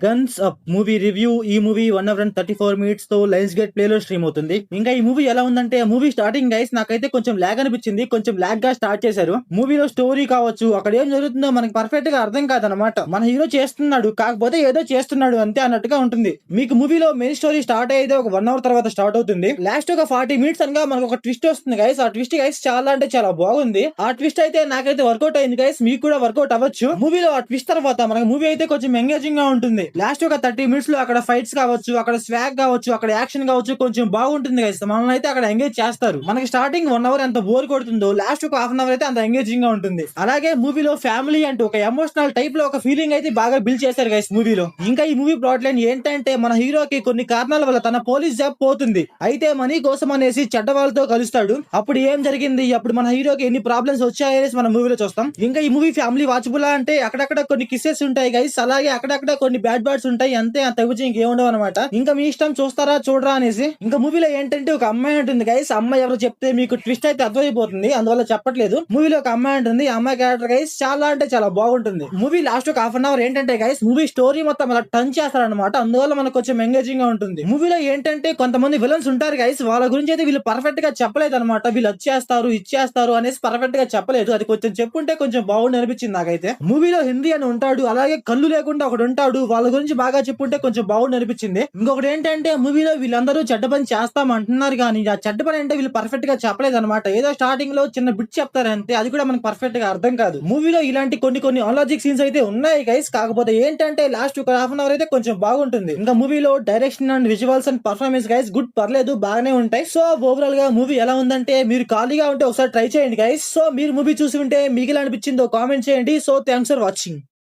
Guns up movie review. ఈ movie 1 hour and 34 minutes తో lines gate play లో stream అవుతుంది. ఇంకా ఈ మూవీ ఎలా ఉందంటే, మూవీ స్టార్టింగ్ గైస్ నాకైతే కొంచెం లాగ్ అనిపించింది. కొంచెం లాగ్ గా స్టార్ట్ చేశారు. మూవీలో స్టోరీ కావచ్చు, అక్కడ ఏం జరుగుతుందో మనకి పర్ఫెక్ట్ గా అర్థం కాదనమాట. మన హీరో చేస్తున్నాడు, కాకపోతే ఏదో చేస్తున్నాడు అంతే అన్నట్టుగా ఉంటుంది. మీకు మూవీలో మెయిన్ స్టోరీ స్టార్ట్ అయితే ఒక 1 hour తర్వాత స్టార్ట్ అవుతుంది. లాస్ట్ ఒక 40 minutes అనగా మనకు ఒక ట్విస్ట్ వస్తుంది గైస్. ఆ ట్విస్ట్ గైస్ చాలా అంటే చాలా బాగుంది. ఆ ట్విస్ట్ అయితే నాకైతే వర్కౌట్ అయింది గైస్. మీకు కూడా వర్కౌట్ అవ్వచ్చు. మూవీలో ఆ ట్విస్ట్ తర్వాత మనకి మూవీ అయితే కొంచెం ఎంగేజింగ్ గా ఉంటుంది. లాస్ట్ ఒక 30 minutes లో అక్కడ ఫైట్స్ కావచ్చు, అక్కడ స్వాగ్ కావచ్చు, అక్కడ యాక్షన్ కావచ్చు, కొంచెం బాగుంటుంది గైస్. మనల్ని అయితే అక్కడ ఎంగేజ్ చేస్తారు. మనకి స్టార్టింగ్ 1 hour ఎంత బోర్ కొడుతుందో, లాస్ట్ ఒక హాఫ్ అన్ అవర్ అయితే అంత ఎంగేజింగ్ గా ఉంటుంది. అలాగే మూవీలో ఫ్యామిలీ అంటూ ఒక ఎమోషనల్ టైప్ లో ఒక ఫీలింగ్ అయితే బాగా బిల్డ్ చేశారు గైస్ మూవీలో. ఇంకా ఈ మూవీ ప్లాట్ లైన్ ఏంటంటే, మన హీరోకి కొన్ని కారణాల వల్ల తన పోలీస్ జాబ్ పోతుంది. అయితే మనీ కోసం అనేసి చెడ్డ వాళ్ళతో కలుస్తాడు. అప్పుడు ఏం జరిగింది, అప్పుడు మన హీరోకి ఎన్ని ప్రాబ్లమ్స్ వచ్చాయనేసి మన మూవీలో చూస్తాం. ఇంకా ఈ మూవీ ఫ్యామిలీ వాచబుల్ అంటే అక్కడక్కడ కొన్ని కిసెస్ ఉంటాయి గైస్. అలాగే అక్కడక్కడ కొన్ని బ్యాడ్ బర్డ్స్ ఉంటాయి అంతే, అంత తగ్గుచి ఇంకేముండవు అనమాట. ఇంకా మీ ఇష్టం చూస్తారా చూడరా అనేసి. ఇంకా మూవీలో ఏంటంటే ఒక అమ్మాయి ఉంటుంది గైస్. అమ్మాయి ఎవరు చెప్తే మీకు ట్విస్ట్ అయితే అర్థమైపోతుంది, అందువల్ల చెప్పట్లేదు. మూవీలో ఒక అమ్మాయి ఉంటుంది. ఆ అమ్మాయి క్యారెక్టర్ గైస్ చాలా అంటే చాలా బాగుంటుంది. మూవీ లాస్ట్ ఒక హాఫ్ అన్ అవర్ ఏంటంటే గైస్, మూవీ స్టోరీ మొత్తం అలా టర్న్ చేస్తారనమాట. అందువల్ల మనకు కొంచెం ఎంగేజింగ్ గా ఉంటుంది. మూవీలో ఏంటంటే కొంతమంది విలన్స్ ఉంటారు గైస్, వాళ్ళ గురించి అయితే వీళ్ళు పర్ఫెక్ట్ గా చెప్పలేదు అనమాట. వీళ్ళు వచ్చేస్తారు ఇచ్చేస్తారు అనేసి పర్ఫెక్ట్ గా చెప్పలేదు. అది కొంచెం చెప్పుంటే కొంచెం బాగుండి అనిపించింది నాకైతే. మూవీలో హిందీ అని ఉంటాడు, అలాగే కళ్ళు లేకుండా ఒకడు ఉంటాడు. వాళ్ళ గురించి బాగా చెప్పుంటే కొంచెం బాగుండి అనిపించింది. ఇంకొకటి ఏంటంటే, మూవీలో వీళ్ళందరూ చెడ్డ పని చేస్తాం అంటున్నారు, కానీ ఆ చెడ్డ పని అంటే వీళ్ళు పర్ఫెక్ట్ గా చెప్పలేదు అనమాట. ఏదో స్టార్టింగ్ లో చిన్న బిట్ చెప్తారంటే, అది కూడా మనకు పర్ఫెక్ట్ గా అర్థం కాదు. మూవీలో ఇలాంటి కొన్ని అన్లాజిక్ సీన్స్ అయితే ఉన్నాయి గైస్. కాకపోతే ఏంటంటే లాస్ట్ ఒక హాఫ్ అన్ అవర్ అయితే కొంచెం బాగుంటుంది. ఇంకా మూవీలో direction and visuals and performance guys good, పర్లేదు, బాగానే ఉంటాయి. సో ఓవరాల్ గా మూవీ ఎలా ఉందంటే, మీరు ఖాళీగా ఉంటే ఒకసారి ట్రై చేయండి గైస్. సో మీరు మూవీ చూసి ఉంటే మీకు ఎలా అనిపించిందో కామెంట్ చేయండి. So thanks for watching.